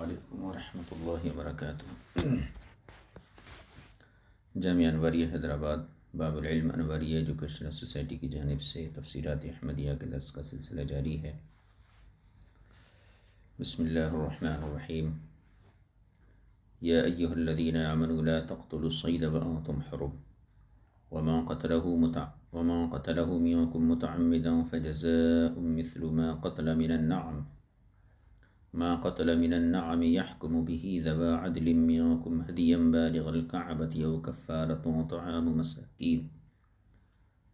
علیکم ورحمۃ اللہ وبرکاتہ۔ جامعہ انوریہ حیدرآباد باب العلم انوریہ ایجوکیشنل سوسائٹی کی جانب سے تفسیرات احمدیہ کے درس کا سلسلہ جاری ہے۔ بسم اللہ الرحمن الرحیم۔ یا ایہا الذین آمنوا لا تقتلوا الصید وانتم حرم ومن قتله منکم متعمدا فجزاء مثل ما قتل من النعم يحكم به ذوى عدل منكم هديا بالغ الكعبة أو كفارة طعام مساكين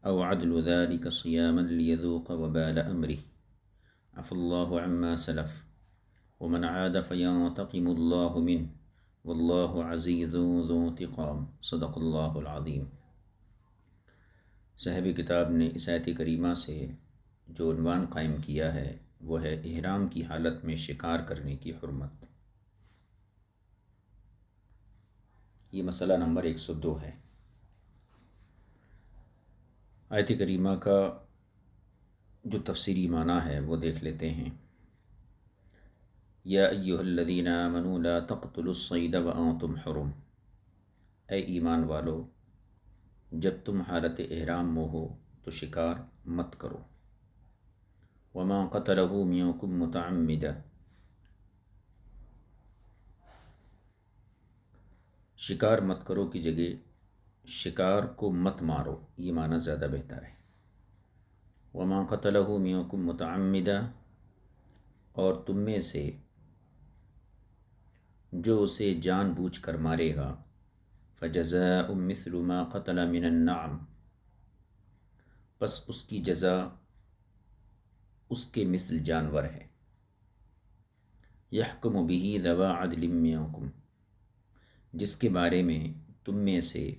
أو عدل ذلك صياما ليذوق وبال أمره عفى الله عما سلف ومن عاد فينتقم الله منه والله عزيز ذو انتقام صدق الله العظيم۔ صاحب کتاب نے اس آیت کریمہ سے جو عنوان قائم کیا ہے وہ ہے احرام کی حالت میں شکار کرنے کی حرمت۔ یہ مسئلہ نمبر 102 ہے۔ آیت کریمہ کا جو تفسیری معنی ہے وہ دیکھ لیتے ہیں۔ یا ایہا الذین آمنوا لا تقتلوا الصید وانتم حرم، اے ایمان والو جب تم حالت احرام میں ہو تو شکار مت کرو۔ وما قتله منکم متعمدا، شکار مت کرو کی جگہ شکار کو مت مارو، یہ معنی زیادہ بہتر ہے۔ وما قتله منکم متعمدا، اور تم میں سے جو اسے جان بوجھ کر مارے گا، فجزاء مثل ما قتل من النعم، پس اس کی جزا اس کے مثل جانور ہے۔ یحکم به ذوی عدل منکم، جس کے بارے میں تم میں سے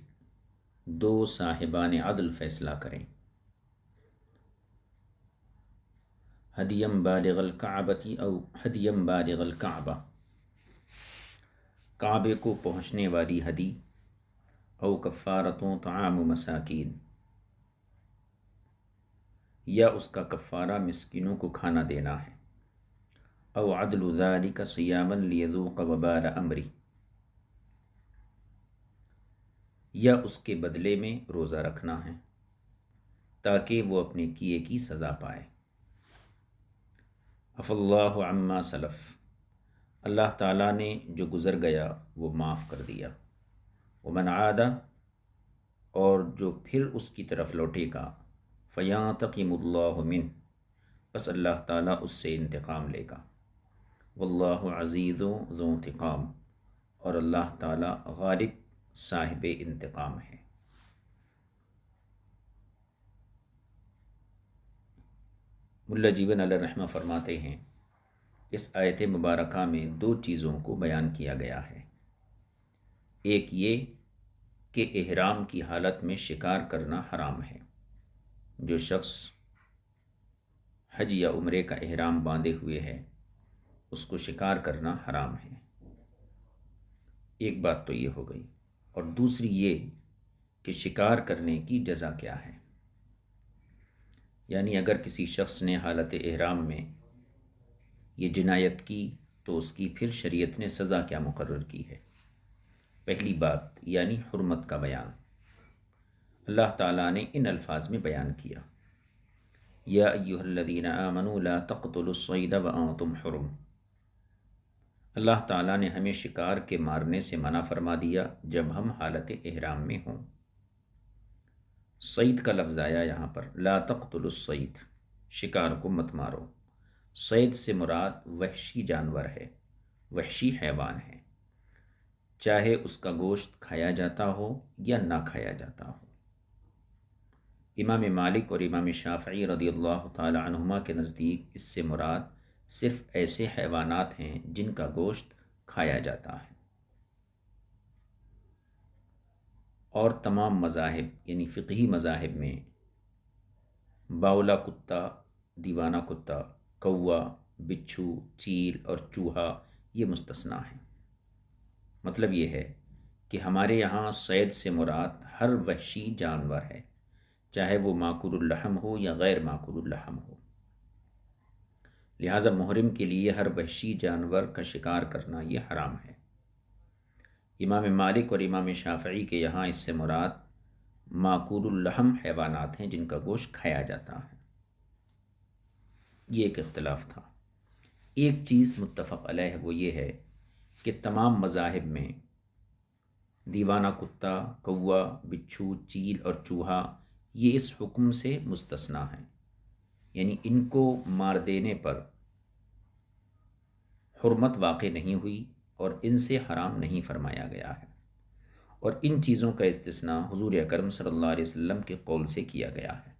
دو صاحبان عدل فیصلہ کریں۔ ہدیم بالغ الکعبۃ او ہدیم بالغ الکعبہ، کعبے کو پہنچنے والی ہدی، او کفارۃ طعام مساکین، یا اس کا کفارہ مسکینوں کو کھانا دینا ہے۔ او عدل ذلک صیاما لیذوق وبال امری، یا اس کے بدلے میں روزہ رکھنا ہے تاکہ وہ اپنے کیے کی سزا پائے۔ عفی اللہ عما سلف، اللہ تعالیٰ نے جو گزر گیا وہ معاف کر دیا۔ ومن عاد، اور جو پھر اس کی طرف لوٹے گا، فینتقم اللہ منہ، پس اللہ تعالیٰ اس سے انتقام لے گا۔ واللہ عزیز ذو انتقام، اور اللہ تعالیٰ غالب صاحب انتقام ہے۔ ملا جیون علیہ رحمہ فرماتے ہیں اس آیت مبارکہ میں دو چیزوں کو بیان کیا گیا ہے۔ ایک یہ کہ احرام کی حالت میں شکار کرنا حرام ہے۔ جو شخص حج یا عمرے کا احرام باندھے ہوئے ہے اس کو شکار کرنا حرام ہے۔ ایک بات تو یہ ہو گئی، اور دوسری یہ کہ شکار کرنے کی جزا کیا ہے۔ یعنی اگر کسی شخص نے حالت احرام میں یہ جنایت کی تو اس کی پھر شریعت نے سزا کیا مقرر کی ہے۔ پہلی بات یعنی حرمت کا بیان اللہ تعالیٰ نے ان الفاظ میں بیان کیا۔ یا ایہا الذین آمنوا لا تقتلوا الصید وانتم حرم، اللہ تعالیٰ نے ہمیں شکار کے مارنے سے منع فرما دیا جب ہم حالت احرام میں ہوں۔ صید کا لفظ آیا یہاں پر، لا تقتلوا الصید، شکار کو مت مارو۔ صید سے مراد وحشی جانور ہے، وحشی حیوان ہے، چاہے اس کا گوشت کھایا جاتا ہو یا نہ کھایا جاتا ہو۔ امام مالک اور امام شافعی رضی اللہ تعالی عنہما کے نزدیک اس سے مراد صرف ایسے حیوانات ہیں جن کا گوشت کھایا جاتا ہے۔ اور تمام مذاہب یعنی فقہی مذاہب میں باولا کتا، دیوانہ کتا، کوا، بچھو، چیل اور چوہا یہ مستثنا ہیں۔ مطلب یہ ہے کہ ہمارے یہاں صید سے مراد ہر وحشی جانور ہے، چاہے وہ ماکول اللحم ہو یا غیر ماکول اللحم ہو۔ لہٰذا محرم کے لیے ہر وحشی جانور کا شکار کرنا یہ حرام ہے۔ امام مالک اور امام شافعی کے یہاں اس سے مراد ماکول اللحم حیوانات ہیں جن کا گوشت کھایا جاتا ہے۔ یہ ایک اختلاف تھا۔ ایک چیز متفق علیہ وہ یہ ہے کہ تمام مذاہب میں دیوانہ کتا، کوا، بچھو، چیل اور چوہا یہ اس حکم سے مستثنیٰ ہیں، یعنی ان کو مار دینے پر حرمت واقع نہیں ہوئی اور ان سے حرام نہیں فرمایا گیا ہے، اور ان چیزوں کا استثناء حضور اکرم صلی اللہ علیہ وسلم کے قول سے کیا گیا ہے۔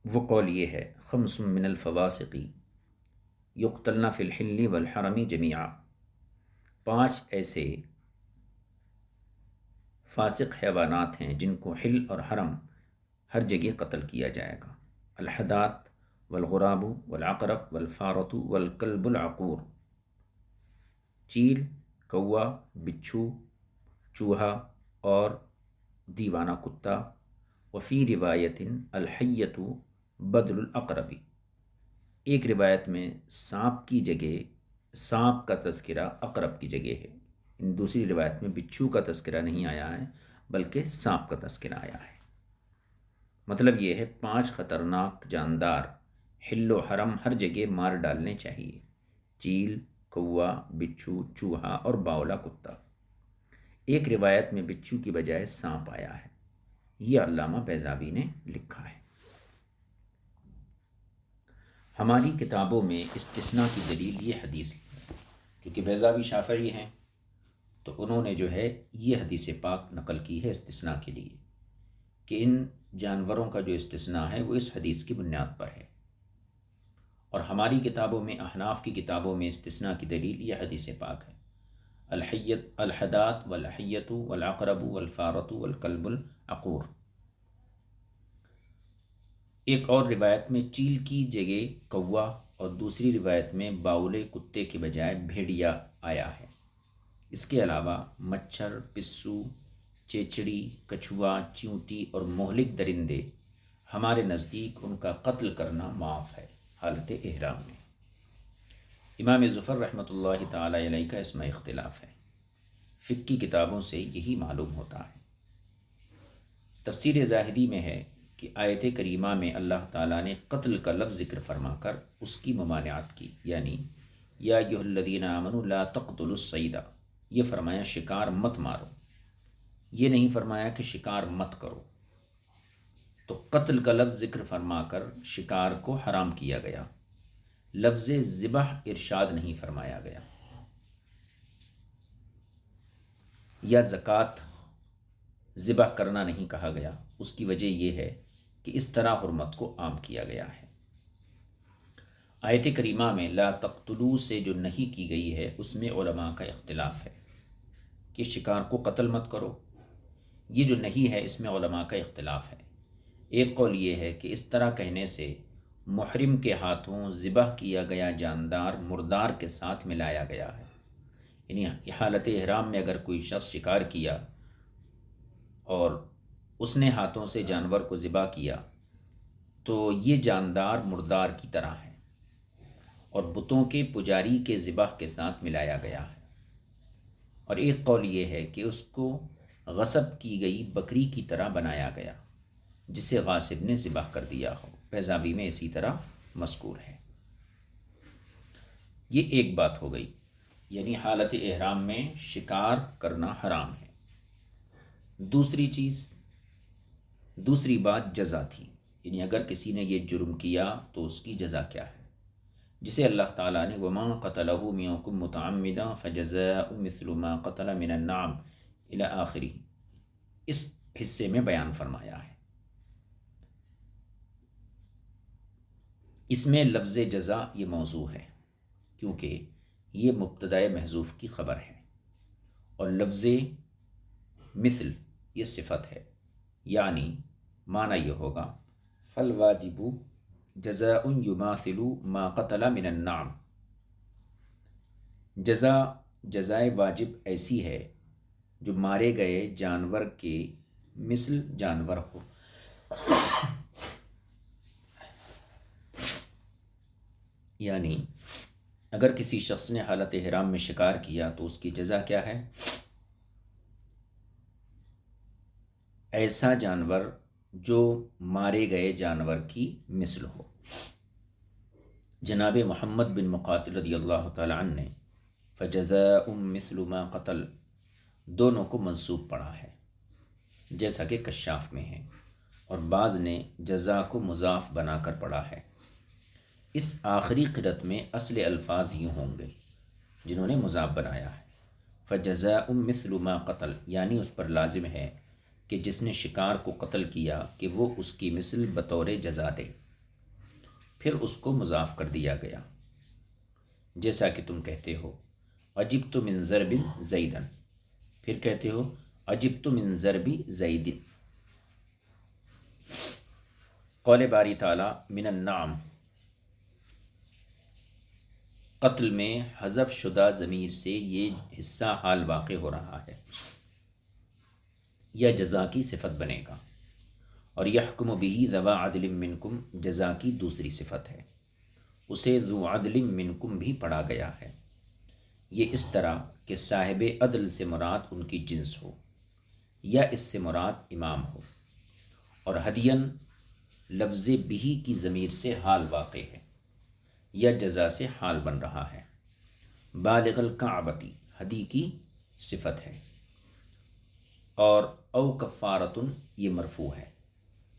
وہ قول یہ ہے: خمس من الفواسق یقتلن فی الحل والحرم جمیعا، 5 ایسے فاسق حیوانات ہیں جن کو حل اور حرم ہر جگہ قتل کیا جائے گا: الحدات والغراب والعقرب والفارۃ والکلب العقور، چیل، کوا، بچھو، چوہا اور دیوانہ کتا۔ وفی روایت الحیۃ بدل العقرب، ایک روایت میں سانپ کی جگہ سانپ کا تذکرہ عقرب کی جگہ ہے، دوسری روایت میں بچھو کا تذکرہ نہیں آیا ہے بلکہ سانپ کا تذکرہ آیا ہے۔ مطلب یہ ہے 5 خطرناک جاندار حل و حرم ہر جگہ مار ڈالنے چاہیے: چیل، کوا، بچھو، چوہا اور باولا کتا۔ ایک روایت میں بچھو کی بجائے سانپ آیا ہے، یہ علامہ بیضاوی نے لکھا ہے۔ ہماری کتابوں میں استثناء کی دلیل یہ حدیث ہے، چونکہ بیضاوی شافعی ہیں تو انہوں نے جو ہے یہ حدیث پاک نقل کی ہے استثناء کے لیے، کہ ان جانوروں کا جو استثناء ہے وہ اس حدیث کی بنیاد پر ہے، اور ہماری کتابوں میں احناف کی کتابوں میں استثناء کی دلیل یہ حدیث پاک ہے: الحدات والحیۃ والعقرب والفارۃ والکلب العقور۔ ایک اور روایت میں چیل کی جگہ کوا اور دوسری روایت میں باولے کتے کے بجائے بھیڑیا آیا ہے۔ اس کے علاوہ مچھر، پسو، چیچڑی، کچھوا، چیونٹی اور مہلک درندے ہمارے نزدیک ان کا قتل کرنا معاف ہے حالت احرام میں۔ امام ظفر رحمۃ اللہ تعالی علیہ کا اس میں اختلاف ہے، فقہ کی کتابوں سے یہی معلوم ہوتا ہے۔ تفسیر زاہدی میں ہے کہ آیت کریمہ میں اللہ تعالیٰ نے قتل کا لفظ ذکر فرما کر اس کی ممانعت کی، یعنی یا ایھا الذین آمنوا لا تقتلوا الصید، یہ فرمایا شکار مت مارو، یہ نہیں فرمایا کہ شکار مت کرو۔ تو قتل کا لفظ ذکر فرما کر شکار کو حرام کیا گیا، لفظ ذبح ارشاد نہیں فرمایا گیا، یا زکوٰۃ ذبح کرنا نہیں کہا گیا۔ اس کی وجہ یہ ہے کہ اس طرح حرمت کو عام کیا گیا ہے۔ آیت کریمہ میں لا تقتلوا سے جو نہیں کی گئی ہے اس میں علماء کا اختلاف ہے کہ شکار کو قتل مت کرو، یہ جو نہیں ہے اس میں علماء کا اختلاف ہے۔ ایک قول یہ ہے کہ اس طرح کہنے سے محرم کے ہاتھوں ذبح کیا گیا جاندار مردار کے ساتھ ملایا گیا ہے، یعنی حالت احرام میں اگر کوئی شخص شکار کیا اور اس نے ہاتھوں سے جانور کو ذبح کیا تو یہ جاندار مردار کی طرح ہے اور بتوں کے پجاری کے ذبح کے ساتھ ملایا گیا ہے۔ اور ایک قول یہ ہے کہ اس کو غصب کی گئی بکری کی طرح بنایا گیا جسے غاصب نے ذبح کر دیا ہو، بیضاوی میں اسی طرح مذکور ہے۔ یہ ایک بات ہو گئی، یعنی حالت احرام میں شکار کرنا حرام ہے۔ دوسری بات جزا تھی، یعنی اگر کسی نے یہ جرم کیا تو اس کی جزا کیا ہے، جسے اللہ تعالیٰ نے وَمَا قَتَلَهُ مِنكُم مُتَعَمِّدًا فَجَزَاءٌ مِثْلُ مَا قَتَلَ مِنَ النَّعَمِ إِلَى آخِرِهِ اس حصے میں بیان فرمایا ہے۔ اس میں لفظ جزا یہ موضوع ہے کیونکہ یہ مبتدأ محذوف کی خبر ہے، اور لفظ مثل یہ صفت ہے، یعنی معنی یہ ہوگا فالواجب جزاء یماثل ما قتل من النعم، جزائے واجب ایسی ہے جو مارے گئے جانور کے مثل جانور ہو۔ یعنی اگر کسی شخص نے حالت احرام میں شکار کیا تو اس کی جزا کیا ہے؟ ایسا جانور جو مارے گئے جانور کی مثل ہو۔ جناب محمد بن مقاتل رضی اللہ تعالیٰ عنہ نے فجزاء مثل ما قتل دونوں کو منصوب پڑھا ہے، جیسا کہ کشاف میں ہے، اور بعض نے جزا کو مضاف بنا کر پڑھا ہے۔ اس آخری قرأت میں اصل الفاظ یوں ہوں گے جنہوں نے مضاف بنایا ہے، فجزاء مثل ما قتل، یعنی اس پر لازم ہے کہ جس نے شکار کو قتل کیا کہ وہ اس کی مثل بطور جزا دے۔ پھر اس کو مضاف کر دیا گیا، جیسا کہ تم کہتے ہو عجبت من ضرب زیدن، پھر کہتے ہو عجبت من ضرب زید۔ قول باری تعالی من النعم، قتل میں حذف شدہ ضمیر سے یہ حصہ حال واقع ہو رہا ہے یا جزا کی صفت بنے گا، اور یحکم بہ ذو عدل منکم جزا کی دوسری صفت ہے، اسے ذو عدل منکم بھی پڑھا گیا ہے۔ یہ اس طرح کہ صاحب عدل سے مراد ان کی جنس ہو یا اس سے مراد امام ہو، اور ہدین لفظ بہی کی ضمیر سے حال واقع ہے یا جزا سے حال بن رہا ہے۔ بالغ الکعبتی ہدی کی صفت ہے، اور او کفارتن یہ مرفوع ہے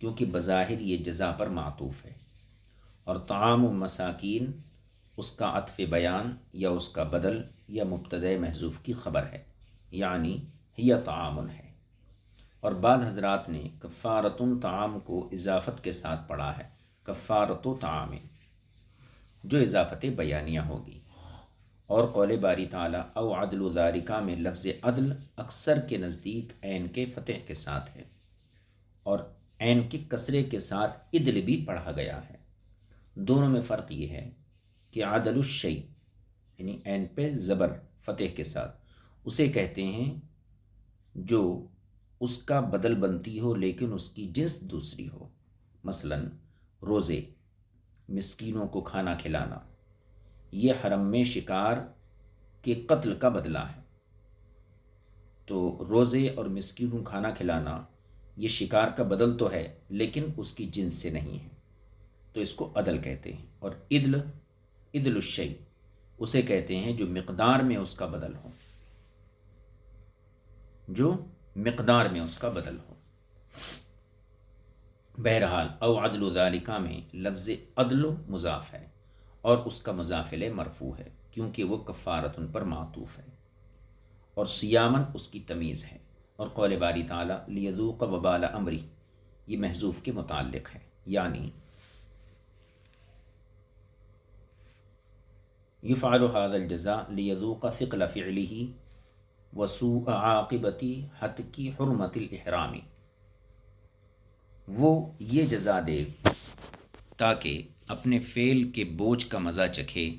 کیونکہ بظاہر یہ جزا پر معطوف ہے، اور طعام مساکین اس کا عطف بیان یا اس کا بدل یا مبتدأ محذوف کی خبر ہے، یعنی ہی طعام ہے۔ اور بعض حضرات نے کفارتن طعام کو اضافت کے ساتھ پڑھا ہے، کفارت و طعام، جو اضافت بیانیہ ہوگی۔ اور قول باری تعالیٰ او عدل ذالکا میں لفظ عدل اکثر کے نزدیک عین کے فتح کے ساتھ ہے، اور عین کے کسرے کے ساتھ عدل بھی پڑھا گیا ہے۔ دونوں میں فرق یہ ہے کہ عدل الشیء یعنی عین پہ زبر فتح کے ساتھ اسے کہتے ہیں جو اس کا بدل بنتی ہو لیکن اس کی جنس دوسری ہو، مثلا روزے، مسکینوں کو کھانا کھلانا، یہ حرم میں شکار کے قتل کا بدلہ ہے۔ تو روزے اور مسکینوں کھانا کھلانا یہ شکار کا بدل تو ہے لیکن اس کی جنس سے نہیں ہے، تو اس کو عدل کہتے ہیں۔ اور عدل الشیء اسے کہتے ہیں جو مقدار میں اس کا بدل ہو، جو مقدار میں اس کا بدل ہو۔ بہرحال او عدل ذالکا میں لفظ عدل مضاف ہے اور اس کا مضاف الیہ مرفوع ہے کیونکہ وہ کفارتن پر معطوف ہے، اور سیامن اس کی تمیز ہے۔ اور قول باری تعالیٰ لیذوق وبال امری یہ محذوف کے متعلق ہے، یعنی یفعل هذا الجزاء لیذوق ثقل فعله وسوء عاقبت حتک حرمت الاحرام، وہ یہ جزا دے تاکہ اپنے فعل کے بوجھ کا مزہ چکھے،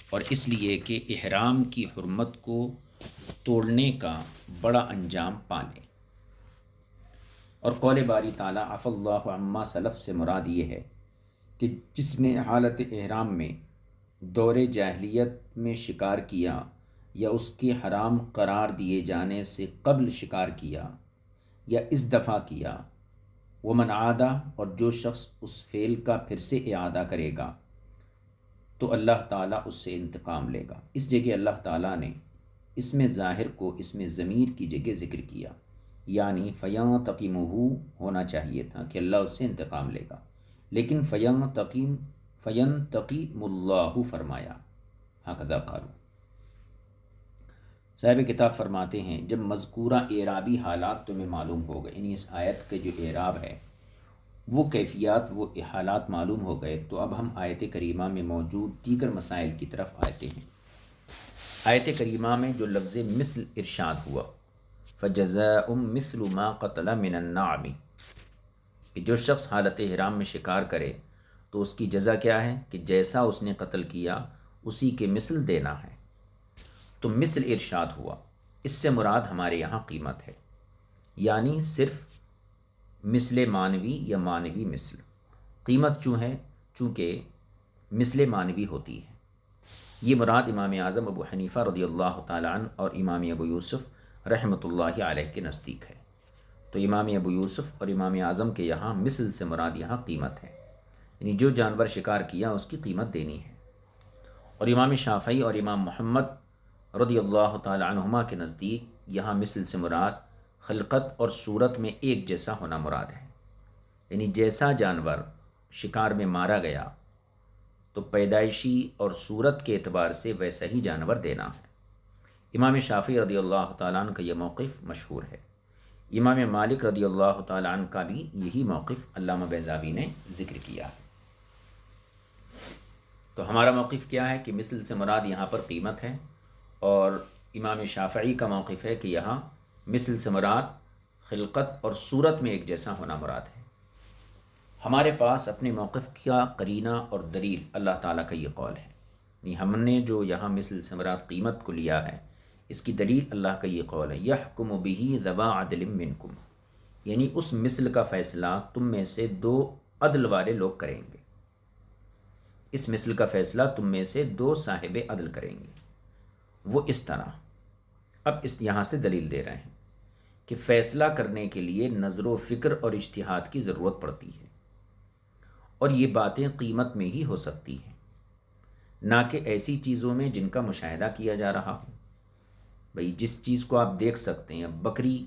اور اس لیے کہ احرام کی حرمت کو توڑنے کا بڑا انجام پا لے۔ اور قول باری تعالیٰ عفا اللہ عما سلف سے مراد یہ ہے کہ جس نے حالت احرام میں دور جاہلیت میں شکار کیا یا اس کے حرام قرار دیے جانے سے قبل شکار کیا یا اس دفعہ کیا، ومن عادہ اور جو شخص اس فعل کا پھر سے اعادہ کرے گا تو اللہ تعالیٰ اس سے انتقام لے گا۔ اس جگہ اللہ تعالیٰ نے اس میں ظاہر کو اس میں ضمیر کی جگہ ذکر کیا، یعنی فینتقمہ ہونا چاہیے تھا کہ اللہ اس سے انتقام لے گا، لیکن فینتقم اللہ فرمایا، ہکذا قالوا۔ صاحب کتاب فرماتے ہیں جب مذکورہ اعرابی حالات تمہیں معلوم ہو گئے، یعنی اس آیت کے جو اعراب ہے وہ کیفیات وہ حالات معلوم ہو گئے، تو اب ہم آیت کریمہ میں موجود دیگر مسائل کی طرف آتے ہیں۔ آیت کریمہ میں جو لفظ مثل ارشاد ہوا، فجزاء مثل ما قتل من النعم، کہ جو شخص حالت احرام میں شکار کرے تو اس کی جزا کیا ہے کہ جیسا اس نے قتل کیا اسی کے مثل دینا ہے۔ تو مثل ارشاد ہوا، اس سے مراد ہمارے یہاں قیمت ہے، یعنی صرف مثل معنوی یا معنوی مثل۔ قیمت چونکہ مثل معنوی ہوتی ہے۔ یہ مراد امام اعظم ابو حنیفہ رضی اللہ تعالیٰ عنہ اور امام ابو یوسف رحمۃ اللہ علیہ کے نزدیک ہے۔ تو امام ابو یوسف اور امام اعظم کے یہاں مثل سے مراد یہاں قیمت ہے، یعنی جو جانور شکار کیا اس کی قیمت دینی ہے۔ اور امام شافعی اور امام محمد رضی اللہ تعالیٰ عنہما کے نزدیک یہاں مثل سے مراد خلقت اور صورت میں ایک جیسا ہونا مراد ہے، یعنی جیسا جانور شکار میں مارا گیا تو پیدائشی اور صورت کے اعتبار سے ویسا ہی جانور دینا ہے۔ امام شافعی رضی اللہ تعالیٰ عنہ کا یہ موقف مشہور ہے۔ امام مالک رضی اللہ تعالیٰ عنہ کا بھی یہی موقف علامہ بیضاوی نے ذکر کیا ہے۔ تو ہمارا موقف کیا ہے کہ مثل سے مراد یہاں پر قیمت ہے، اور امام شافعی کا موقف ہے کہ یہاں مثل سے مراد خلقت اور صورت میں ایک جیسا ہونا مراد ہے۔ ہمارے پاس اپنے موقف کا قرینہ اور دلیل اللہ تعالیٰ کا یہ قول ہے، یعنی ہم نے جو یہاں مثل سے مراد قیمت کو لیا ہے، اس کی دلیل اللہ کا یہ قول ہے، یحکم بہ ذوی عدل منکم، یعنی اس مثل کا فیصلہ تم میں سے 2 عدل والے لوگ کریں گے۔ اس مثل کا فیصلہ تم میں سے 2 صاحب عدل کریں گے۔ وہ اس طرح، اب اس یہاں سے دلیل دے رہے ہیں کہ فیصلہ کرنے کے لیے نظر و فکر اور اجتہاد کی ضرورت پڑتی ہے، اور یہ باتیں قیمت میں ہی ہو سکتی ہیں، نہ کہ ایسی چیزوں میں جن کا مشاہدہ کیا جا رہا ہو۔ بھئی جس چیز کو آپ دیکھ سکتے ہیں، بکری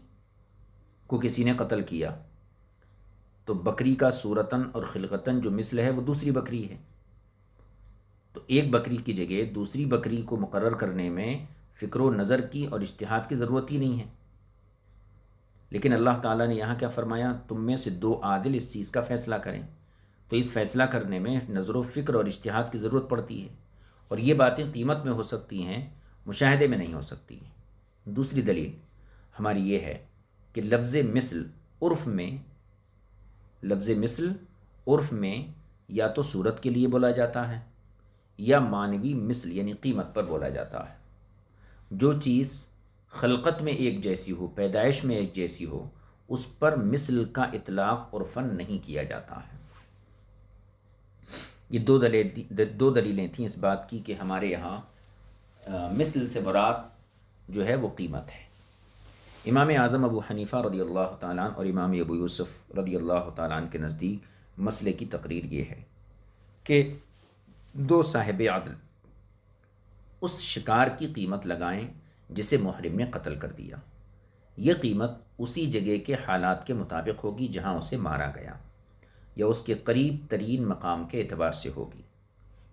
کو کسی نے قتل کیا تو بکری کا صورتاً اور خلقتاً جو مثل ہے وہ دوسری بکری ہے، تو ایک بکری کی جگہ دوسری بکری کو مقرر کرنے میں فکر و نظر کی اور اجتہاد کی ضرورت ہی نہیں ہے۔ لیکن اللہ تعالیٰ نے یہاں کیا فرمایا؟ تم میں سے 2 عادل اس چیز کا فیصلہ کریں، تو اس فیصلہ کرنے میں نظر و فکر اور اجتہاد کی ضرورت پڑتی ہے، اور یہ باتیں قیمت میں ہو سکتی ہیں، مشاہدے میں نہیں ہو سکتی ہیں۔ دوسری دلیل ہماری یہ ہے کہ لفظ مثل عرف میں یا تو صورت کے لیے بولا جاتا ہے یا معنوی مثل یعنی قیمت پر بولا جاتا ہے۔ جو چیز خلقت میں ایک جیسی ہو، پیدائش میں ایک جیسی ہو، اس پر مثل کا اطلاق عرفاً نہیں کیا جاتا ہے۔ یہ 2 دلیلیں تھیں اس بات کی کہ ہمارے یہاں مثل سے مراد جو ہے وہ قیمت ہے۔ امام اعظم ابو حنیفہ رضی اللہ تعالیٰ عنہ اور امام ابو یوسف رضی اللہ تعالیٰ عنہ کے نزدیک مسئلے کی تقریر یہ ہے کہ 2 صاحب عدل اس شکار کی قیمت لگائیں جسے محرم نے قتل کر دیا۔ یہ قیمت اسی جگہ کے حالات کے مطابق ہوگی جہاں اسے مارا گیا، یا اس کے قریب ترین مقام کے اعتبار سے ہوگی۔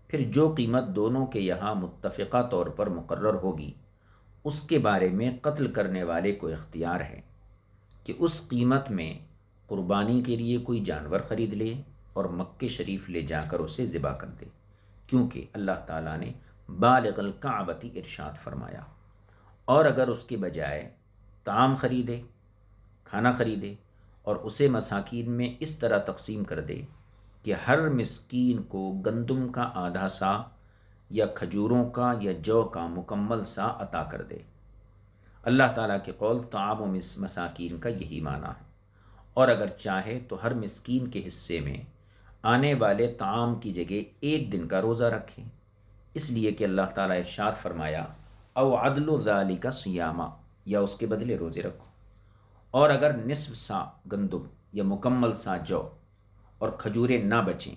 پھر جو قیمت دونوں کے یہاں متفقہ طور پر مقرر ہوگی، اس کے بارے میں قتل کرنے والے کو اختیار ہے کہ اس قیمت میں قربانی کے لیے کوئی جانور خرید لے اور مکہ شریف لے جا کر اسے ذبح کر دے، کیونکہ اللہ تعالیٰ نے بالغ الکعبۃ ارشاد فرمایا۔ اور اگر اس کے بجائے طعام خریدے، کھانا خریدے، اور اسے مساکین میں اس طرح تقسیم کر دے کہ ہر مسکین کو گندم کا آدھا سا یا کھجوروں کا یا جو کا مکمل سا عطا کر دے۔ اللہ تعالیٰ کے قول طعام و مساکین کا یہی معنی ہے۔ اور اگر چاہے تو ہر مسکین کے حصے میں آنے والے طعام کی جگہ 1 دن کا روزہ رکھے، اس لیے کہ اللہ تعالیٰ ارشاد فرمایا او عدل ذالک صیاما، یا اس کے بدلے روزے رکھو۔ اور اگر نصف سا گندم یا مکمل سا جو اور کھجوریں نہ بچیں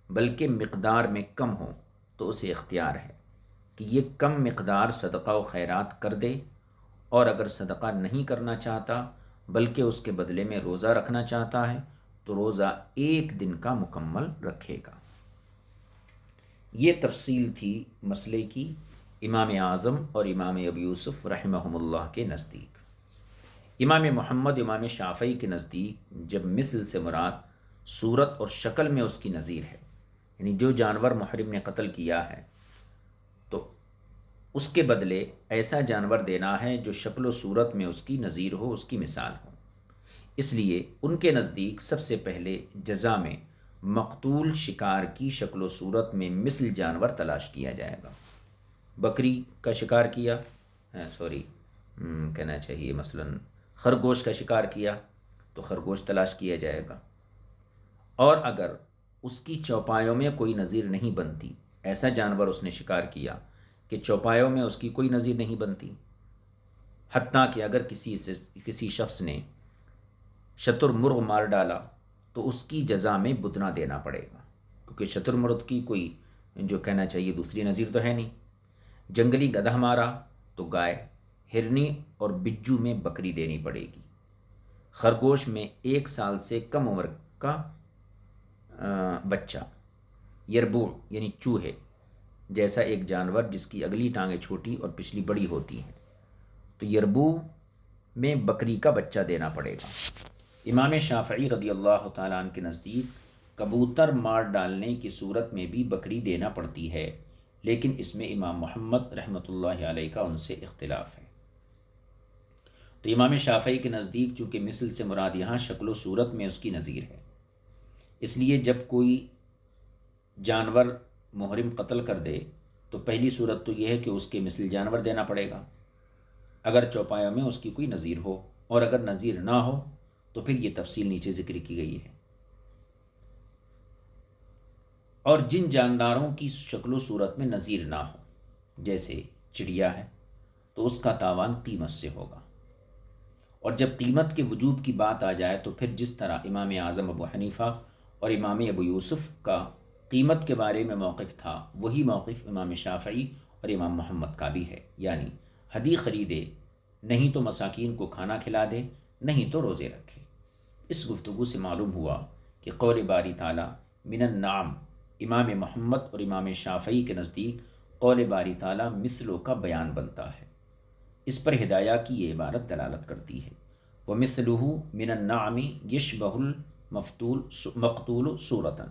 بلکہ مقدار میں کم ہوں، تو اسے اختیار ہے کہ یہ کم مقدار صدقہ و خیرات کر دے، اور اگر صدقہ نہیں کرنا چاہتا بلکہ اس کے بدلے میں روزہ رکھنا چاہتا ہے تو روزہ 1 دن کا مکمل رکھے گا۔ یہ تفصیل تھی مسئلے کی امام اعظم اور امام ابو یوسف رحمہم اللہ کے نزدیک۔ امام محمد امام شافعی کے نزدیک جب مثل سے مراد صورت اور شکل میں اس کی نظیر ہے، یعنی جو جانور محرم نے قتل کیا ہے تو اس کے بدلے ایسا جانور دینا ہے جو شکل و صورت میں اس کی نظیر ہو، اس کی مثال ہو، اس لیے ان کے نزدیک سب سے پہلے جزا میں مقتول شکار کی شکل و صورت میں مثل جانور تلاش کیا جائے گا۔ بکری کا شکار کیا، کہنا چاہیے مثلاً خرگوش کا شکار کیا تو خرگوش تلاش کیا جائے گا، اور اگر اس کی چوپایوں میں کوئی نظیر نہیں بنتی، ایسا جانور اس نے شکار کیا کہ چوپایوں میں اس کی کوئی نظیر نہیں بنتی، حتیٰ کہ اگر کسی شخص نے شتر مرغ مار ڈالا تو اس کی جزا میں بدنا دینا پڑے گا، کیونکہ شتر مرغ کی کوئی جو کہنا چاہیے دوسری نظیر تو ہے نہیں۔ جنگلی گدھا مارا تو گائے، ہرنی اور بجو میں بکری دینی پڑے گی۔ خرگوش میں 1 سال سے کم عمر کا بچہ، یربوع یعنی چوہے جیسا ایک جانور جس کی اگلی ٹانگیں چھوٹی اور پچھلی بڑی ہوتی ہیں، تو یربوع میں بکری کا بچہ دینا پڑے گا۔ امام شافعی رضی اللہ تعالیٰ عنہ کے نزدیک کبوتر مار ڈالنے کی صورت میں بھی بکری دینا پڑتی ہے، لیکن اس میں امام محمد رحمۃ اللہ علیہ کا ان سے اختلاف ہے۔ تو امام شافعی کے نزدیک چونکہ مثل سے مراد یہاں شکل و صورت میں اس کی نظیر ہے، اس لیے جب کوئی جانور محرم قتل کر دے تو پہلی صورت تو یہ ہے کہ اس کے مثل جانور دینا پڑے گا اگر چوپایوں میں اس کی کوئی نظیر ہو، اور اگر نظیر نہ ہو تو پھر یہ تفصیل نیچے ذکر کی گئی ہے۔ اور جن جانداروں کی شکل و صورت میں نظیر نہ ہو، جیسے چڑیا ہے، تو اس کا تاوان قیمت سے ہوگا۔ اور جب قیمت کے وجوب کی بات آ جائے تو پھر جس طرح امام اعظم ابو حنیفہ اور امام ابو یوسف کا قیمت کے بارے میں موقف تھا، وہی موقف امام شافعی اور امام محمد کا بھی ہے، یعنی ہدی خریدے نہیں تو مساکین کو کھانا کھلا دے، نہیں تو روزے رکھے۔ اس گفتگو سے معلوم ہوا کہ قول باری تعالیٰ من النعم امام محمد اور امام شافعی کے نزدیک قول باری تعالیٰ مثلوں کا بیان بنتا ہے۔ اس پر ہدایہ کی یہ عبارت دلالت کرتی ہے، وَمِثْلُهُ مِنَ النَّعْمِ يَشْبَهُ الْمَقْتُولُ صُورَةً۔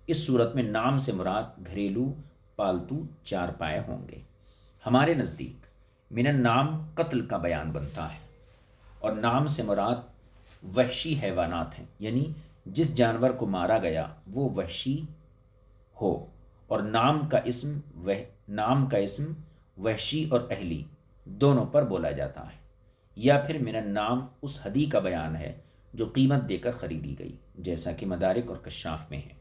اس صورت میں نعم سے مراد گھریلو پالتو چارپائے ہوں گے۔ ہمارے نزدیک من النعم قتل کا بیان بنتا ہے، اور نعم سے مراد وحشی حیوانات ہیں، یعنی جس جانور کو مارا گیا وہ وحشی ہو، اور نعم کا اسم وحشی اور اہلی دونوں پر بولا جاتا ہے، یا پھر من النعم اس ہدی کا بیان ہے جو قیمت دے کر خریدی گئی، جیسا کہ مدارک اور کشاف میں ہے۔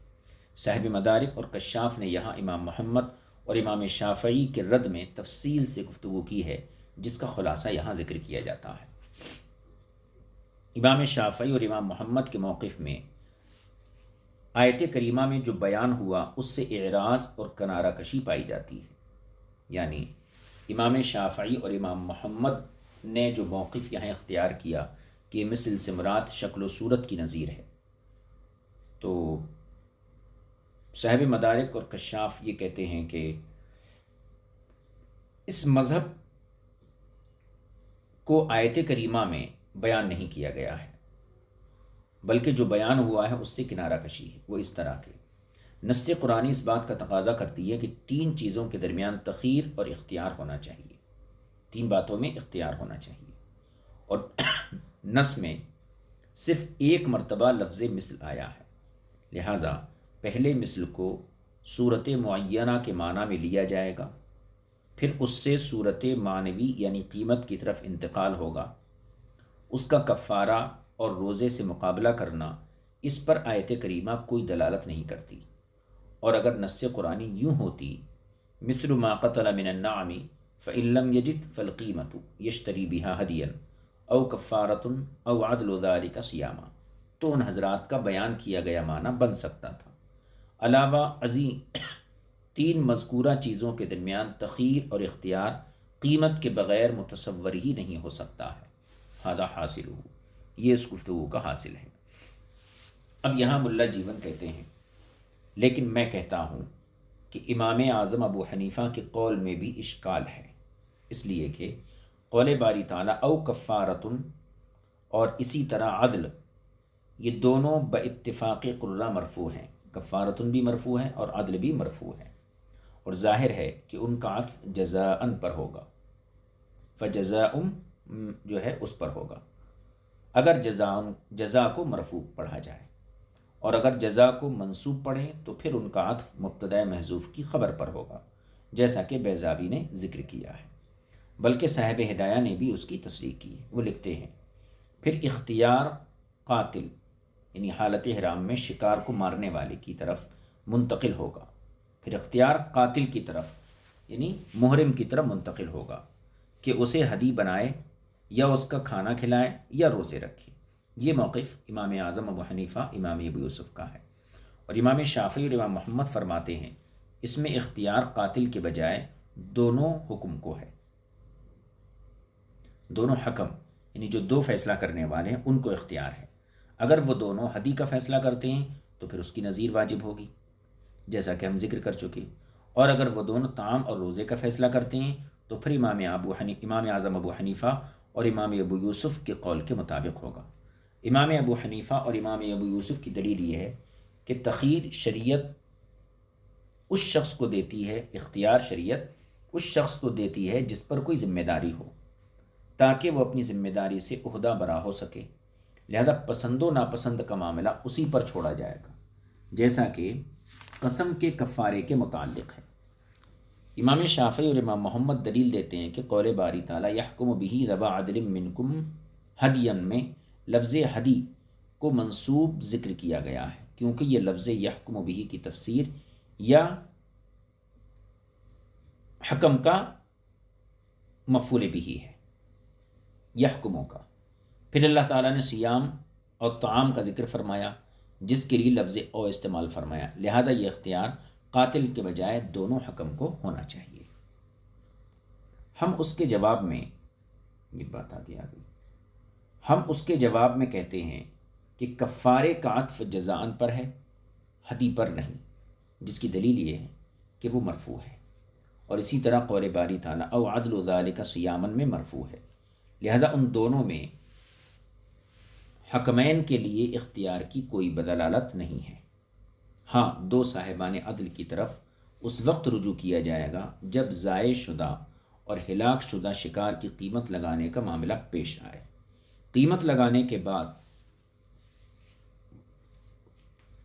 صاحب مدارک اور کشاف نے یہاں امام محمد اور امام شافعی کے رد میں تفصیل سے گفتگو کی ہے، جس کا خلاصہ یہاں ذکر کیا جاتا ہے۔ امام شافعی اور امام محمد کے موقف میں آیت کریمہ میں جو بیان ہوا اس سے اعراض اور کنارہ کشی پائی جاتی ہے، یعنی امام شافعی اور امام محمد نے جو موقف یہاں اختیار کیا کہ مثل سے مراد شکل و صورت کی نظیر ہے، تو صاحب مدارک اور کشاف یہ کہتے ہیں کہ اس مذہب کو آیت کریمہ میں بیان نہیں کیا گیا ہے، بلکہ جو بیان ہوا ہے اس سے کنارہ کشی ہے۔ وہ اس طرح کے نص قرآنی اس بات کا تقاضا کرتی ہے کہ 3 چیزوں کے درمیان تخیر اور اختیار ہونا چاہیے، 3 باتوں میں اختیار ہونا چاہیے، اور نص میں صرف 1 مرتبہ لفظ مثل آیا ہے، لہذا پہلے مثل کو صورت معینہ کے معنی میں لیا جائے گا، پھر اس سے صورت معنوی یعنی قیمت کی طرف انتقال ہوگا۔ اس کا کفارہ اور روزے سے مقابلہ کرنا، اس پر آیت کریمہ کوئی دلالت نہیں کرتی، اور اگر نص قرآنی یوں ہوتی مثل ما قتل من النعم فإن لم يجد فالقیمة یشتری بها ہدیا او کفارۃ او عدل ذلك صیاما، تو ان حضرات کا بیان کیا گیا معنی بن سکتا تھا۔ علاوہ ازیں 3 مذکورہ چیزوں کے درمیان تخیر اور اختیار قیمت کے بغیر متصور ہی نہیں ہو سکتا ہے۔ ھذا حاصل ہو، یہ اس گفتگو کا حاصل ہے۔ اب یہاں ملا جیون کہتے ہیں، لیکن میں کہتا ہوں کہ امام اعظم ابو حنیفہ کے قول میں بھی اشکال ہے، اس لیے کہ قول باری تعالیٰ او کفارتن اور اسی طرح عدل، یہ دونوں باتفاق قرہ مرفوع ہیں، کفارتن بھی مرفوع ہے اور عدل بھی مرفوع ہے، اور ظاہر ہے کہ ان کا عطف جزاءً پر ہوگا، فجزاء جو ہے اس پر ہوگا اگر جزا کو مرفوع پڑھا جائے، اور اگر جزا کو منصوب پڑھیں تو پھر ان کا عطف مبتدا محذوف کی خبر پر ہوگا، جیسا کہ بیضاوی نے ذکر کیا ہے، بلکہ صاحب ہدایہ نے بھی اس کی تصریح کی ہے۔ وہ لکھتے ہیں پھر اختیار قاتل یعنی حالت احرام میں شکار کو مارنے والے کی طرف منتقل ہوگا، پھر اختیار قاتل کی طرف یعنی محرم کی طرف منتقل ہوگا کہ اسے ہدی بنائے یا اس کا کھانا کھلائے یا روزے رکھے۔ یہ موقف امام اعظم ابو حنیفہ، امام ابو یوسف کا ہے، اور امام شافعی اور امام محمد فرماتے ہیں اس میں اختیار قاتل کے بجائے دونوں حکم کو ہے، دونوں حکم یعنی جو دو فیصلہ کرنے والے ہیں ان کو اختیار ہے۔ اگر وہ دونوں ہدی کا فیصلہ کرتے ہیں تو پھر اس کی نظیر واجب ہوگی، جیسا کہ ہم ذکر کر چکے، اور اگر وہ دونوں طعام اور روزے کا فیصلہ کرتے ہیں تو پھر امام اعظم ابو حنیفہ اور امام ابو یوسف کے قول کے مطابق ہوگا۔ امام ابو حنیفہ اور امام ابو یوسف کی دلیل یہ ہے کہ تخیر شریعت اس شخص کو دیتی ہے، اختیار شریعت اس شخص کو دیتی ہے جس پر کوئی ذمہ داری ہو، تاکہ وہ اپنی ذمہ داری سے عہدہ برا ہو سکے، لہذا پسند و ناپسند کا معاملہ اسی پر چھوڑا جائے گا، جیسا کہ قسم کے کفارے کے متعلق ہے۔ امام شافعی اور امام محمد دلیل دیتے ہیں کہ قول باری تعالیٰ یحکم بہ ذو عدل منکم ہدین میں لفظ ہدی کو منصوب ذکر کیا گیا ہے، کیونکہ یہ لفظ یحکم بہ کی تفسیر یا حکم کا مفعول بہ ہے، یحکموں کا۔ پھر اللہ تعالیٰ نے صیام اور طعام کا ذکر فرمایا جس کے لیے لفظ او استعمال فرمایا، لہذا یہ اختیار قاتل کے بجائے دونوں حکم کو ہونا چاہیے۔ ہم اس کے جواب میں یہ بات آگے آ گئی، ہم اس کے جواب میں کہتے ہیں کہ کفارے کا عطف جزاءً پر ہے، ہدی پر نہیں، جس کی دلیل یہ ہے کہ وہ مرفوع ہے، اور اسی طرح قول باری تعالیٰ او عدل ذالک صیامًا میں مرفوع ہے، لہذا ان دونوں میں حکمین کے لیے اختیار کی کوئی بدلالت نہیں ہے۔ ہاں، دو صاحبان عدل کی طرف اس وقت رجوع کیا جائے گا جب ضائع شدہ اور ہلاک شدہ شکار کی قیمت لگانے کا معاملہ پیش آئے۔ قیمت لگانے کے بعد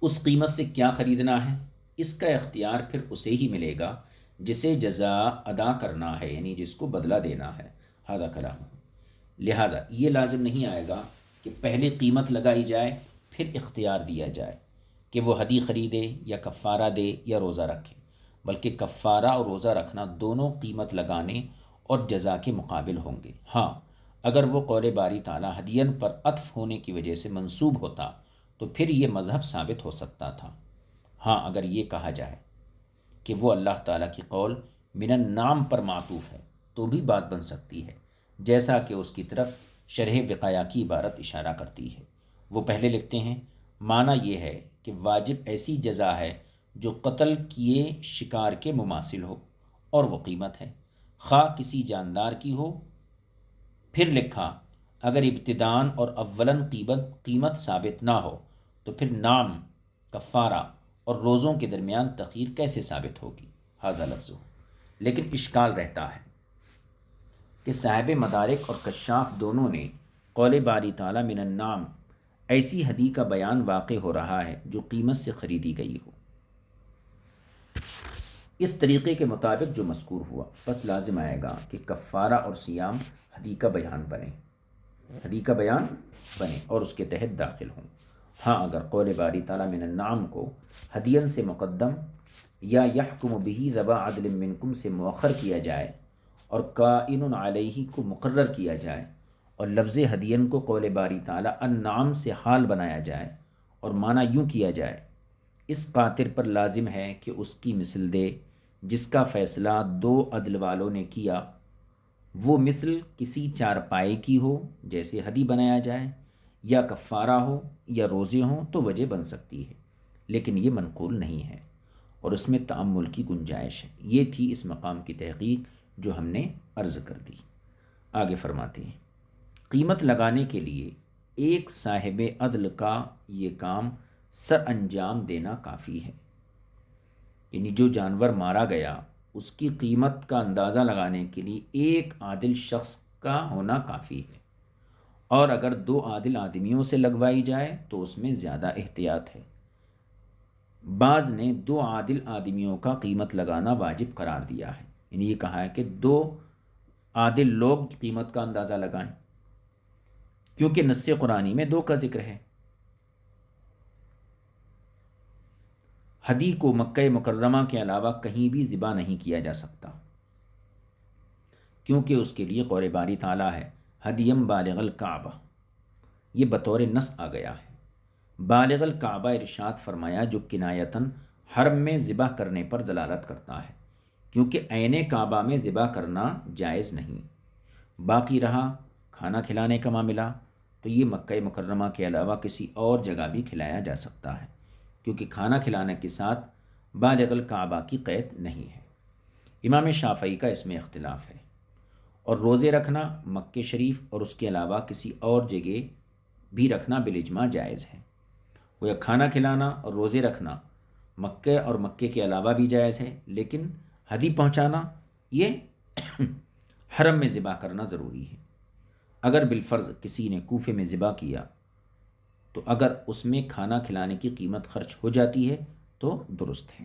اس قیمت سے کیا خریدنا ہے، اس کا اختیار پھر اسے ہی ملے گا جسے جزا ادا کرنا ہے، یعنی جس کو بدلہ دینا ہے۔ ھذا کلام، لہذا یہ لازم نہیں آئے گا کہ پہلے قیمت لگائی جائے پھر اختیار دیا جائے کہ وہ ہدی خریدے یا کفارہ دے یا روزہ رکھے، بلکہ کفارہ اور روزہ رکھنا دونوں قیمت لگانے اور جزا کے مقابل ہوں گے۔ ہاں، اگر وہ قول باری تعالیٰ ہدین پر عطف ہونے کی وجہ سے منسوب ہوتا تو پھر یہ مذہب ثابت ہو سکتا تھا۔ ہاں، اگر یہ کہا جائے کہ وہ اللہ تعالیٰ کی قول من النعم پر معطوف ہے تو بھی بات بن سکتی ہے، جیسا کہ اس کی طرف شرح وقایا کی عبارت اشارہ کرتی ہے۔ وہ پہلے لکھتے ہیں معنی یہ ہے کہ واجب ایسی جزا ہے جو قتل کیے شکار کے مماثل ہو، اور وہ قیمت ہے، خواہ کسی جاندار کی ہو۔ پھر لکھا اگر ابتداً اور اولاً قیمت ثابت نہ ہو تو پھر نام، کفارہ اور روزوں کے درمیان تخیر کیسے ثابت ہوگی؟ ھذا لفظ، لیکن اشکال رہتا ہے کہ صاحب مدارک اور کشاف دونوں نے قول باری تعالیٰ من النعم ایسی ہدی کا بیان واقع ہو رہا ہے جو قیمت سے خریدی گئی ہو، اس طریقے کے مطابق جو مذکور ہوا، بس لازم آئے گا کہ کفارہ اور صیام ہدی کا بیان بنے، ہدی کا بیان بنے اور اس کے تحت داخل ہوں۔ ہاں، اگر قول باری تعالیٰ من النعم کو ہدین سے مقدم یا یحکم بہ ذو عدل منکم سے مؤخر کیا جائے اور کائن علیہ کو مقرر کیا جائے، اور لفظ ہدین کو قول باری تعالیٰ النعم سے حال بنایا جائے اور معنی یوں کیا جائے اس قاتل پر لازم ہے کہ اس کی مثل دے جس کا فیصلہ دو عدل والوں نے کیا، وہ مثل کسی چارپائی کی ہو جیسے ہدی بنایا جائے، یا کفارہ ہو یا روزے ہوں تو وجہ بن سکتی ہے، لیکن یہ منقول نہیں ہے اور اس میں تأمل کی گنجائش ہے۔ یہ تھی اس مقام کی تحقیق جو ہم نے عرض کر دی۔ آگے فرماتے ہیں قیمت لگانے کے لیے ایک صاحب عدل کا یہ کام سر انجام دینا کافی ہے، یعنی جو جانور مارا گیا اس کی قیمت کا اندازہ لگانے کے لیے ایک عادل شخص کا ہونا کافی ہے، اور اگر دو عادل آدمیوں سے لگوائی جائے تو اس میں زیادہ احتیاط ہے۔ بعض نے دو عادل آدمیوں کا قیمت لگانا واجب قرار دیا ہے، یعنی یہ کہا ہے کہ دو عادل لوگ قیمت کا اندازہ لگائیں، کیونکہ نص قرآنی میں دو کا ذکر ہے۔ ہدی کو مکہ مکرمہ کے علاوہ کہیں بھی ذبح نہیں کیا جا سکتا، کیونکہ اس کے لیے قول باری تعالیٰ ہے ہدیم بالغ الکعبہ، یہ بطور نص آ گیا ہے۔ بالغ الکعبہ ارشاد فرمایا جو کنایتاً حرم میں ذبح کرنے پر دلالت کرتا ہے، کیونکہ عین کعبہ میں ذبح کرنا جائز نہیں۔ باقی رہا کھانا کھلانے کا معاملہ، تو یہ مکہ مکرمہ کے علاوہ کسی اور جگہ بھی کھلایا جا سکتا ہے، کیونکہ کھانا کھلانے کے ساتھ بالغ الکعبہ کی قید نہیں ہے۔ امام شافعی کا اس میں اختلاف ہے، اور روزے رکھنا مکہ شریف اور اس کے علاوہ کسی اور جگہ بھی رکھنا بالاجماع جائز ہے۔ گویا کھانا کھلانا اور روزے رکھنا مکہ اور مکے کے علاوہ بھی جائز ہے، لیکن ہدی پہنچانا یہ حرم میں ذبح کرنا ضروری ہے۔ اگر بالفرض کسی نے کوفے میں ذبح کیا تو اگر اس میں کھانا کھلانے کی قیمت خرچ ہو جاتی ہے تو درست ہے۔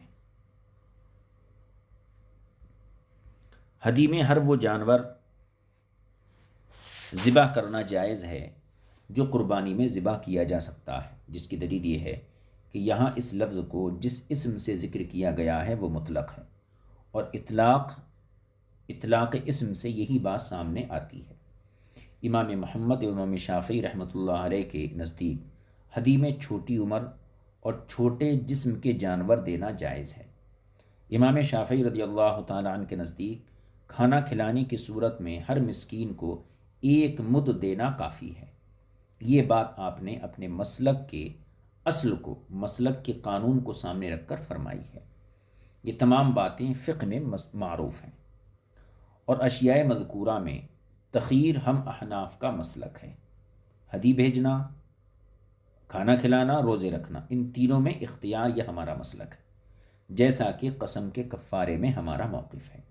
ہدی میں ہر وہ جانور ذبح کرنا جائز ہے جو قربانی میں ذبح کیا جا سکتا ہے، جس کی دلیل یہ ہے کہ یہاں اس لفظ کو جس اسم سے ذکر کیا گیا ہے وہ مطلق ہے، اور اطلاق اسم سے یہی بات سامنے آتی ہے۔ امام محمد و امام شافعی رحمۃ اللہ علیہ کے نزدیک ہدی میں چھوٹی عمر اور چھوٹے جسم کے جانور دینا جائز ہے۔ امام شافعی رضی اللہ تعالیٰ عنہ کے نزدیک کھانا کھلانے کی صورت میں ہر مسکین کو 1 مد دینا کافی ہے۔ یہ بات آپ نے اپنے مسلک کے اصل کو، مسلک کے قانون کو سامنے رکھ کر فرمائی ہے۔ یہ تمام باتیں فقہ میں معروف ہیں، اور اشیاء مذکورہ میں تخیر ہم احناف کا مسلک ہے۔ ہدی بھیجنا، کھانا کھلانا، روزے رکھنا، ان تینوں میں اختیار یہ ہمارا مسلک ہے، جیسا کہ قسم کے کفارے میں ہمارا موقف ہے،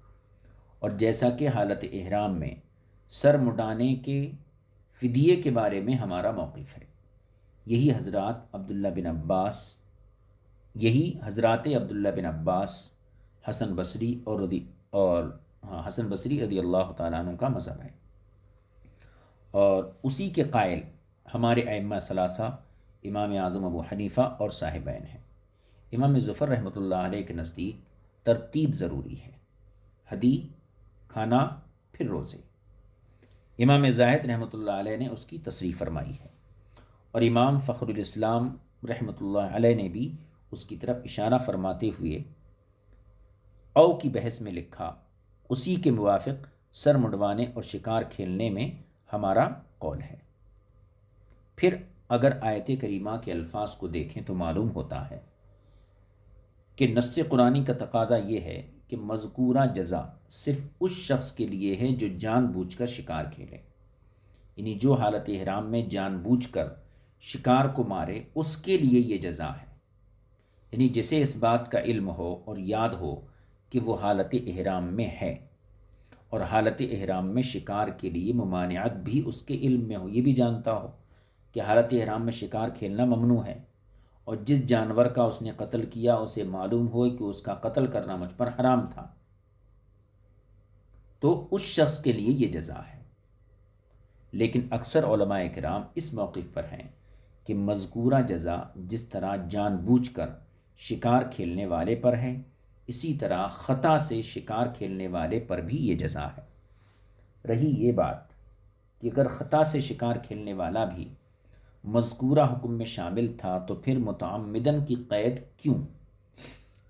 اور جیسا کہ حالت احرام میں سر مڈانے کے فدیے کے بارے میں ہمارا موقف ہے۔ یہی حضرات عبداللہ بن عباس، حسن بصری حسن بصری رضی اللہ تعالیٰ عنہ کا مذہب ہے، اور اسی کے قائل ہمارے ائمہ ثلاثہ امام اعظم ابو حنیفہ اور صاحبین ہیں۔ امام ظفر رحمۃ اللہ علیہ کے نزدیک ترتیب ضروری ہے، ہدی، کھانا، پھر روزے۔ امام زاہد رحمۃ اللہ علیہ نے اس کی تصریح فرمائی ہے، اور امام فخر الاسلام رحمۃ اللہ علیہ نے بھی اس کی طرف اشارہ فرماتے ہوئے او کی بحث میں لکھا، اسی کے موافق سر منڈوانے اور شکار کھیلنے میں ہمارا قول ہے۔ پھر اگر آیت کریمہ کے الفاظ کو دیکھیں تو معلوم ہوتا ہے کہ نص قرآنی کا تقاضا یہ ہے کہ مذکورہ جزا صرف اس شخص کے لیے ہے جو جان بوجھ کر شکار کھیلے، یعنی جو حالت احرام میں جان بوجھ کر شکار کو مارے اس کے لیے یہ جزا ہے، یعنی جسے اس بات کا علم ہو اور یاد ہو کہ وہ حالت احرام میں ہے، اور حالت احرام میں شکار کے لیے ممانعت بھی اس کے علم میں ہو، یہ بھی جانتا ہو کہ حالت احرام میں شکار کھیلنا ممنوع ہے، اور جس جانور کا اس نے قتل کیا اسے معلوم ہو کہ اس کا قتل کرنا مجھ پر حرام تھا، تو اس شخص کے لیے یہ جزا ہے۔ لیکن اکثر علماء کرام اس موقف پر ہیں کہ مذکورہ جزا جس طرح جان بوجھ کر شکار کھیلنے والے پر ہے، اسی طرح خطا سے شکار کھیلنے والے پر بھی یہ جزا ہے۔ رہی یہ بات کہ اگر خطا سے شکار کھیلنے والا بھی مذکورہ حکم میں شامل تھا تو پھر متعمدن کی قید کیوں؟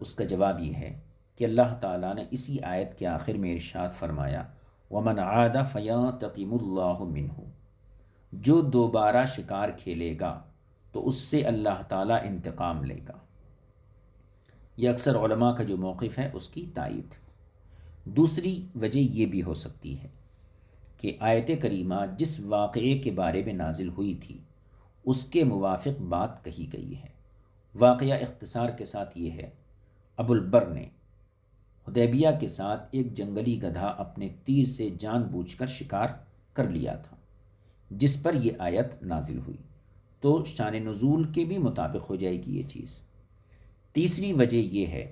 اس کا جواب یہ ہے کہ اللہ تعالیٰ نے اسی آیت کے آخر میں ارشاد فرمایا وَمَنْ عَادَ فَيَنْتَقِمُ اللَّهُ مِنْهُ، جو دوبارہ شکار کھیلے گا تو اس سے اللہ تعالیٰ انتقام لے گا۔ یہ اکثر علماء کا جو موقف ہے اس کی تائید۔ دوسری وجہ یہ بھی ہو سکتی ہے کہ آیت کریمہ جس واقعے کے بارے میں نازل ہوئی تھی اس کے موافق بات کہی گئی ہے۔ واقعہ اختصار کے ساتھ یہ ہے، ابو البر نے حدیبیہ کے ساتھ ایک جنگلی گدھا اپنے تیر سے جان بوجھ کر شکار کر لیا تھا، جس پر یہ آیت نازل ہوئی، تو شان نزول کے بھی مطابق ہو جائے گی یہ چیز۔ تیسری وجہ یہ ہے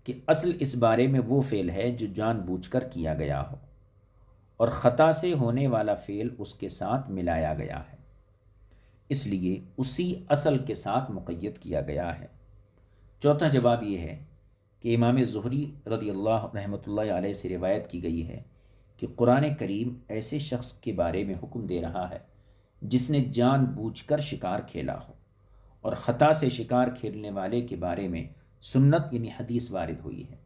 کہ اصل اس بارے میں وہ فعل ہے جو جان بوجھ کر کیا گیا ہو، اور خطا سے ہونے والا فعل اس کے ساتھ ملایا گیا ہے، اس لیے اسی اصل کے ساتھ مقید کیا گیا ہے۔ چوتھا جواب یہ ہے کہ امام زہری رضی اللہ رحمۃ اللہ علیہ سے روایت کی گئی ہے کہ قرآن کریم ایسے شخص کے بارے میں حکم دے رہا ہے جس نے جان بوجھ کر شکار کھیلا ہو، اور خطا سے شکار کھیلنے والے کے بارے میں سنت یعنی حدیث وارد ہوئی ہے۔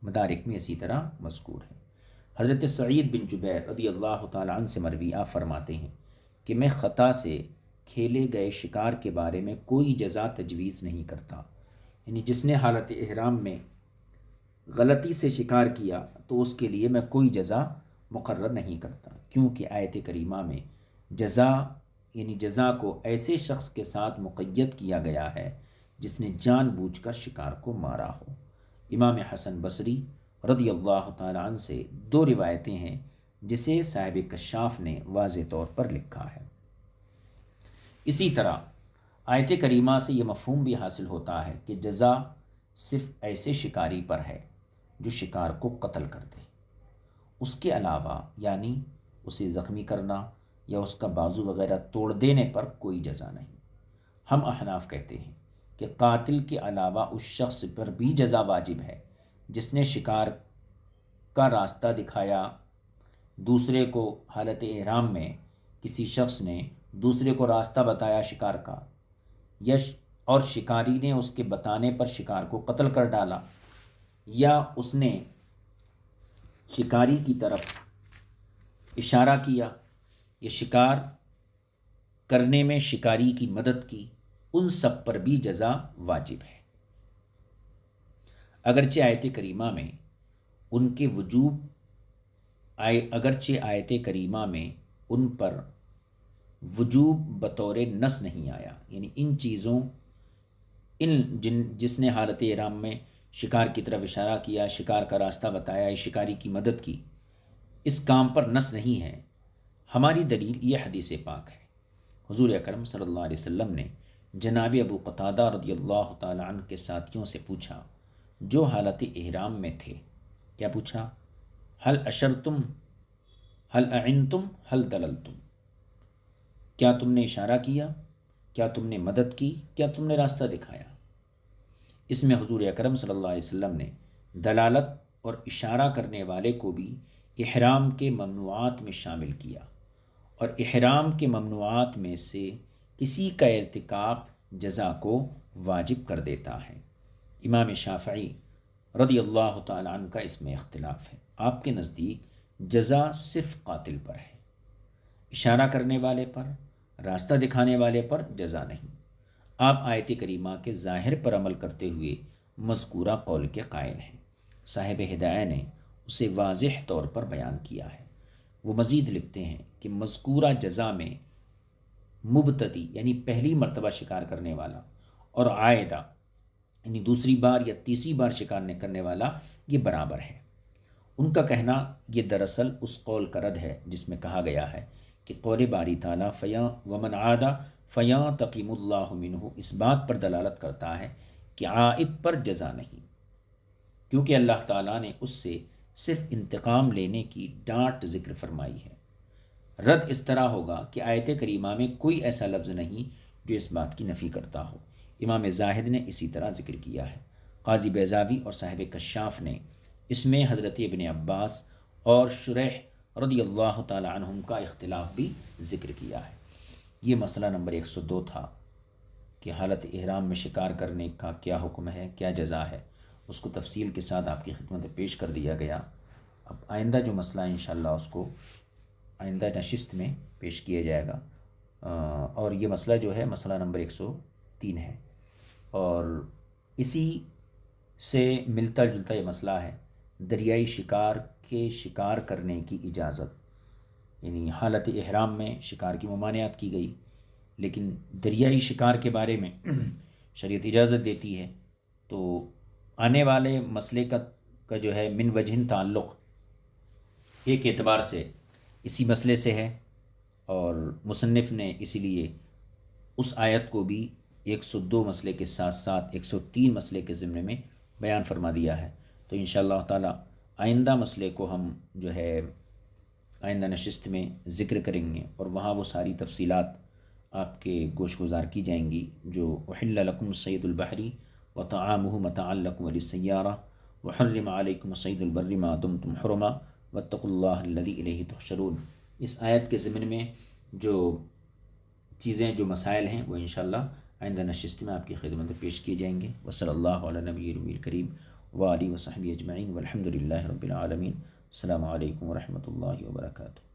مدارک میں اسی طرح مذکور ہے۔ حضرت سعید بن جبیر رضی اللہ تعالیٰ عنہ سے مروی آپ فرماتے ہیں کہ میں خطا سے کھیلے گئے شکار کے بارے میں کوئی جزا تجویز نہیں کرتا، یعنی جس نے حالت احرام میں غلطی سے شکار کیا تو اس کے لیے میں کوئی جزا مقرر نہیں کرتا، کیونکہ آیت کریمہ میں جزا یعنی جزا کو ایسے شخص کے ساتھ مقید کیا گیا ہے جس نے جان بوجھ کر شکار کو مارا ہو۔ امام حسن بصری رضی اللہ تعالیٰ عنہ سے دو روایتیں ہیں جسے صاحب کشاف نے واضح طور پر لکھا ہے۔ اسی طرح آیت کریمہ سے یہ مفہوم بھی حاصل ہوتا ہے کہ جزا صرف ایسے شکاری پر ہے جو شکار کو قتل کر دے، اس کے علاوہ یعنی اسے زخمی کرنا یا اس کا بازو وغیرہ توڑ دینے پر کوئی جزا نہیں۔ ہم احناف کہتے ہیں کہ قاتل کے علاوہ اس شخص پر بھی جزا واجب ہے جس نے شکار کا راستہ دکھایا، دوسرے کو حالت احرام میں کسی شخص نے دوسرے کو راستہ بتایا شکار کا، اور شکاری نے اس کے بتانے پر شکار کو قتل کر ڈالا، یا اس نے شکاری کی طرف اشارہ کیا یا شکار کرنے میں شکاری کی مدد کی، ان سب پر بھی جزا واجب ہے۔ اگرچہ آیت کریمہ میں ان پر وجوب بطور نص نہیں آیا، یعنی ان چیزوں جس نے حالت احرام میں شکار کی طرف اشارہ کیا، شکار کا راستہ بتایا، شکاری کی مدد کی، اس کام پر نص نہیں ہے۔ ہماری دلیل یہ حدیث پاک ہے۔ حضور اکرم صلی اللہ علیہ وسلم نے جناب ابو قتادہ رضی اللہ تعالی عنہ کے ساتھیوں سے پوچھا جو حالت احرام میں تھے، کیا پوچھا؟ هل اشرتم هل اعنتم هل دللتم، کیا تم نے اشارہ کیا، کیا تم نے مدد کی، کیا تم نے راستہ دکھایا؟ اس میں حضور اکرم صلی اللہ علیہ وسلم نے دلالت اور اشارہ کرنے والے کو بھی احرام کے ممنوعات میں شامل کیا، اور احرام کے ممنوعات میں سے کسی کا ارتکاب جزا کو واجب کر دیتا ہے۔ امام شافعی رضی اللہ تعالی عنہ کا اس میں اختلاف ہے۔ آپ کے نزدیک جزا صرف قاتل پر ہے، اشارہ کرنے والے پر، راستہ دکھانے والے پر جزا نہیں۔ آپ آیت کریمہ کے ظاہر پر عمل کرتے ہوئے مذکورہ قول کے قائل ہیں۔ صاحب ہدایہ نے اسے واضح طور پر بیان کیا ہے۔ وہ مزید لکھتے ہیں کہ مذکورہ جزا میں مبتدی یعنی پہلی مرتبہ شکار کرنے والا اور عائدہ یعنی دوسری بار یا تیسری بار شکار کرنے والا یہ برابر ہے۔ ان کا کہنا یہ دراصل اس قول کا رد ہے جس میں کہا گیا ہے کہ قول باری تعالیٰ فیاں ومن عادہ فیاں تقیم اللہ منہ اس بات پر دلالت کرتا ہے کہ عائد پر جزا نہیں، کیونکہ اللہ تعالیٰ نے اس سے صرف انتقام لینے کی ڈانٹ ذکر فرمائی ہے۔ رد اس طرح ہوگا کہ آیت کریمہ میں کوئی ایسا لفظ نہیں جو اس بات کی نفی کرتا ہو۔ امام زاہد نے اسی طرح ذکر کیا ہے۔ قاضی بیضاوی اور صاحب کشاف نے اس میں حضرت ابن عباس اور شریح رضی اللہ تعالی عنہم کا اختلاف بھی ذکر کیا ہے۔ یہ مسئلہ نمبر 102 تھا کہ حالت احرام میں شکار کرنے کا کیا حکم ہے، کیا جزا ہے، اس کو تفصیل کے ساتھ آپ کی خدمت میں پیش کر دیا گیا۔ اب آئندہ جو مسئلہ ہے انشاءاللہ اس کو آئندہ نشست میں پیش کیا جائے گا، اور یہ مسئلہ جو ہے مسئلہ نمبر 103 ہے، اور اسی سے ملتا جلتا یہ مسئلہ ہے دریائی شکار کے شکار کرنے کی اجازت، یعنی حالت احرام میں شکار کی ممانعت کی گئی، لیکن دریائی شکار کے بارے میں شریعت اجازت دیتی ہے۔ تو آنے والے مسئلے کا جو ہے من وجہ تعلق ایک اعتبار سے اسی مسئلے سے ہے، اور مصنف نے اسی لیے اس آیت کو بھی 102 مسئلے کے ساتھ ساتھ 103 مسئلے کے ضمن میں بیان فرما دیا ہے۔ تو انشاءاللہ تعالی آئندہ مسئلے کو ہم جو ہے آئندہ نشست میں ذکر کریں گے، اور وہاں وہ ساری تفصیلات آپ کے گوش گزار کی جائیں گی جو احل لکم صید البحری وطعامه متاعا لكم وللسيارة وحرم عليكم صيد البر ما دمتم حرما واتقوا الله الذي إليه تحشرون۔ اس آیت کے ضمن میں جو چیزیں، جو مسائل ہیں، وہ انشاءاللہ آئندہ نشست میں آپ کی خدمت میں پیش کیے جائیں گے۔ وصلی اللہ علی نبی الکریم وآلہ وصحبہ اجمعین والحمد للہ رب العالمین۔ السلام علیکم ورحمۃ اللہ وبرکاتہ۔